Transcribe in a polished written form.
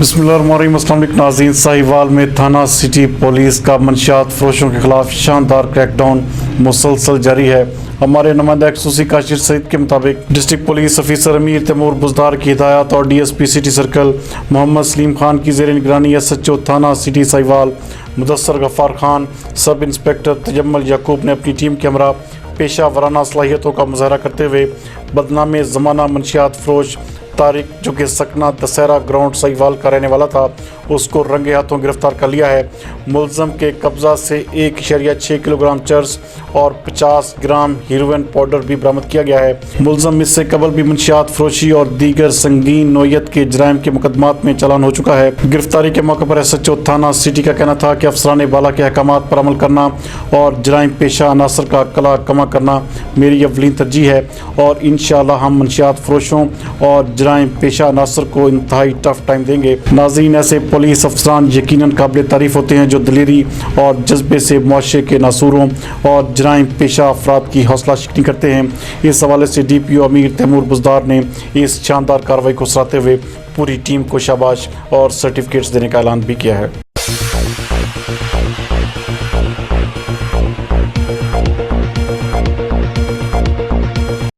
بسم اللہ الرحمن الرحیم۔ السلام علیکم ناظرین، ساھیوال میں تھانہ سٹی پولیس کا منشیات فروشوں کے خلاف شاندار کریک ڈاؤن مسلسل جاری ہے۔ ہمارے نمائندہ خصوصی کاشر سعید کے مطابق district police officer Amir Taimur Buzdar کی ہدایات اور D S P city circle Muhammad Saleem Khan کی زیر نگرانی ایس ایچ او تھانہ city Sahiwal Mudassar Ghaffar Khan, sub inspector Tajammal Yaqoob نے اپنی ٹیم کے ہمراہ پیشہ ورانہ صلاحیتوں کا مظاہرہ کرتے ہوئے بدنام زمانہ منشیات فروش طارق، جو کہ سکنہ دسہرہ گراؤنڈ ساھیوال کا رہنے والا تھا، اس کو رنگے ہاتھوں گرفتار کر لیا ہے۔ ملزم کے قبضہ سے 1.6 کلو گرام چرس اور 50 گرام ہیروئن پاؤڈر بھی برآمد کیا گیا ہے۔ ملزم اس سے قبل بھی منشیات فروشی اور دیگر سنگین نوعیت کے جرائم کے مقدمات میں چالان ہو چکا ہے۔ گرفتاری کے موقع پر ایس ایچ او تھانہ سٹی کا کہنا تھا کہ افسران بالا کے احکامات پر عمل کرنا اور جرائم پیشہ عناصر کا کلا کما کرنا میری اولین ترجیح ہے، اور انشاءاللہ ہم منشیات فروشوں اور جرائم پیشہ عناصر کو انتہائی ٹف ٹائم دیں گے۔ ناظرین، ایسے پولیس افسران یقیناً قابل تعریف ہوتے ہیں جو دلیری اور جذبے سے معاشرے کے ناصوروں اور جرائم پیشہ افراد کی حوصلہ شکنی کرتے ہیں۔ اس حوالے سے ڈی پی او امیر تیمور بزدار نے اس شاندار کارروائی کو سراہتے ہوئے پوری ٹیم کو شاباش اور سرٹیفکیٹس دینے کا اعلان بھی کیا ہے۔